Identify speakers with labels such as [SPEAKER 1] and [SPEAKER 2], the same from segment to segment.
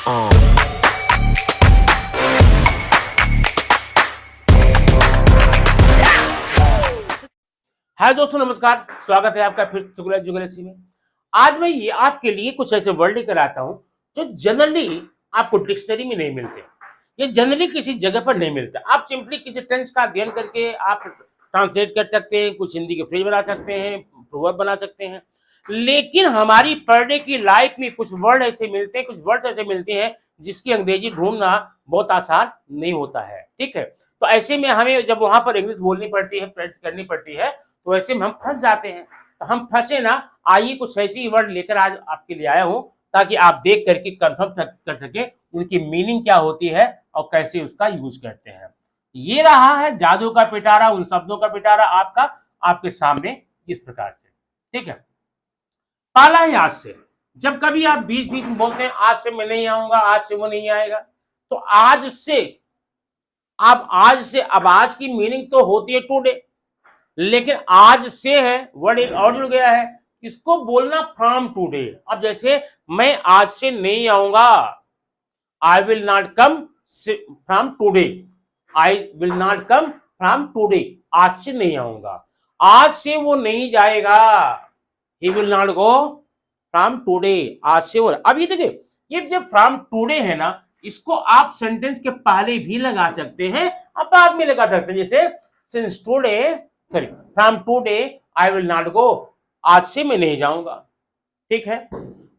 [SPEAKER 1] हाय दोस्तों, नमस्कार। स्वागत है आपका फिर चुगला जुगलेसी में। आज मैं ये आपके लिए कुछ ऐसे वर्ड लेकर आता हूं जो जनरली आपको डिक्शनरी में नहीं मिलते, ये जनरली किसी जगह पर नहीं मिलते। आप सिंपली किसी टेंस का अध्ययन करके आप ट्रांसलेट कर सकते हैं, कुछ हिंदी के फ्रेज बना सकते हैं, प्रोवर्ब बना सकते हैं, लेकिन हमारी पर डे की लाइफ में कुछ वर्ड ऐसे मिलते हैं, कुछ वर्ड ऐसे मिलते हैं जिसकी अंग्रेजी ढूंढना बहुत आसान नहीं होता है। ठीक है, तो ऐसे में हमें जब वहां पर इंग्लिश बोलनी पड़ती है, प्रैक्टिस करनी पड़ती है, तो ऐसे में हम फंस जाते हैं। तो हम फंसे ना, आइए कुछ ऐसी वर्ड लेकर आज आपके लिए आया हूं ताकि आप देख करके कंफर्म कर सके उनकी मीनिंग क्या होती है और कैसे उसका यूज करते हैं। ये रहा है जादू का पिटारा, उन शब्दों का पिटारा आपका आपके सामने इस प्रकार से। ठीक है, पहला है आज से। जब कभी आप बीच बीच में बोलते हैं आज से मैं नहीं आऊंगा, आज से वो नहीं आएगा, तो आज से आप आज से, अब आज की मीनिंग तो होती है टुडे, लेकिन आज से है वर्ड एक और जुड़ गया है, इसको बोलना फ्रॉम टुडे। अब जैसे मैं आज से नहीं आऊंगा, I will not come from today, I will not come from today, आज से नहीं आऊंगा। आज से वो नहीं जाएगा, he will not go from today, आज से वो। अब ये देखिए, ये जब फ्रॉम टुडे है ना, इसको आप सेंटेंस के पहले भी लगा सकते हैं और बाद में लगा सकते हैं। जैसे since today, sorry, from today I will not go, आज से मैं नहीं जाऊंगा। ठीक है,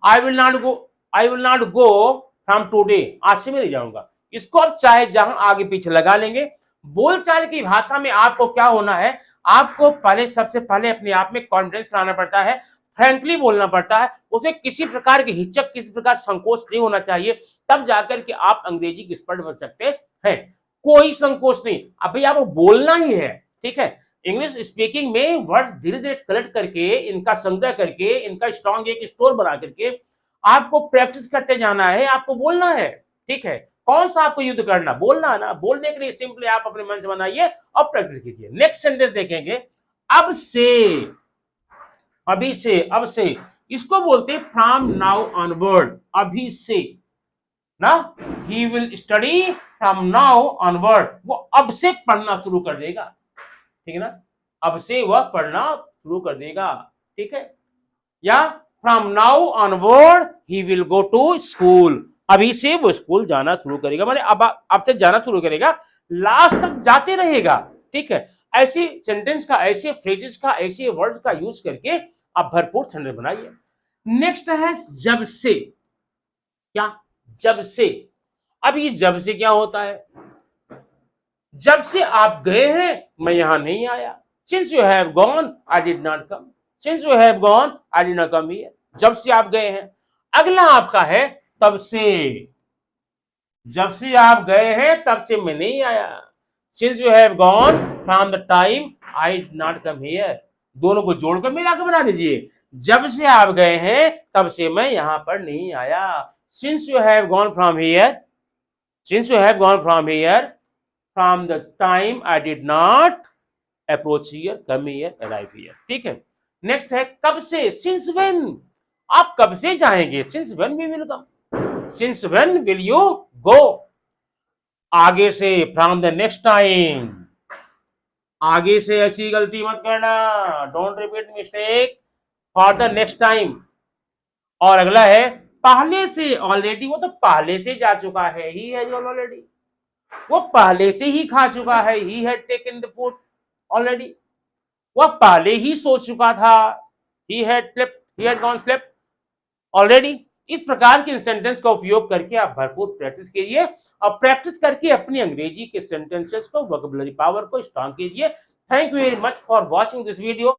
[SPEAKER 1] I will not go from today, आज से मैं नहीं जाऊंगा। इसको आप चाहे जहां आगे पीछे लगा लेंगे। बोलचाल की भाषा में आपको क्या होना है, आपको पहले सबसे पहले अपने आप में कॉन्फिडेंस लाना पड़ता है, फ्रैंकली बोलना पड़ता है, उसमें किसी प्रकार की हिचक, किसी प्रकार संकोच नहीं होना चाहिए, तब जाकर के आप अंग्रेजी की एक्सपर्ट बन सकते हैं। कोई संकोच नहीं, अभी आपको बोलना ही है। ठीक है, इंग्लिश स्पीकिंग में वर्ड धीरे धीरे कलेक्ट करके, इनका संग्रह करके, इनका स्ट्रॉन्ग एक स्टोर बना करके आपको प्रैक्टिस करते जाना है, आपको बोलना है। ठीक है, कौन सा आपको युद्ध करना, बोलना है ना। बोलने के लिए सिंपली आप अपने मन से बनाइए और प्रैक्टिस कीजिए। नेक्स्ट सेंटेंस देखेंगे, अब से, अभी से, अब से, इसको बोलते हैं फ्रॉम नाउ ऑनवर्ड, अभी से ना। He will study from now onward, वो अब से पढ़ना शुरू कर देगा। ठीक है ना, अब से वह पढ़ना शुरू कर देगा। ठीक है, या from now onward he will go to school, अभी से वो स्कूल जाना शुरू करेगा, माने अब से जाना शुरू करेगा, लास्ट तक जाते रहेगा। ठीक है, ऐसे सेंटेंस का, ऐसे फ्रेजेस का, ऐसे वर्ड का यूज करके आप भरपूर सेंटेंस बनाइए। नेक्स्ट है जब से। क्या, जब से। अब ये जब से क्या होता है, जब से आप गए हैं मैं यहां नहीं आया, since you have gone I did not come, since you have gone I did not come here, जब से आप गए हैं। अगला आपका है तब से, जब से आप गए हैं तब से मैं नहीं आया, since you have gone from the time I did not come here, दोनों को जोड़कर मिला के बना दीजिए, जब से आप गए हैं तब से मैं यहां पर नहीं आया, since you have gone from here, since you have gone from here, from the time I did not approach here, come here, arrive here. ठीक है, नेक्स्ट है कब से, since when, आप कब से जाएंगे, since when we will come, since when will you go, आगे से, from the next time, आगे से ऐसी गलती मत करना, don't repeat mistake for the next time। और अगला है पहले से, ऑलरेडी, वो तो पहले से जा चुका है, he has already, वो पहले से ही खा चुका है, he had taken the food already, वह पहले ही सो चुका था, he had slept, he had gone slept already। इस प्रकार के सेंटेंस का उपयोग करके आप भरपूर प्रैक्टिस कीजिए और प्रैक्टिस करके अपनी अंग्रेजी के सेंटेंसेस को, वोकैबुलरी पावर को स्ट्रॉन्ग कीजिए। Thank you very much for watching this video.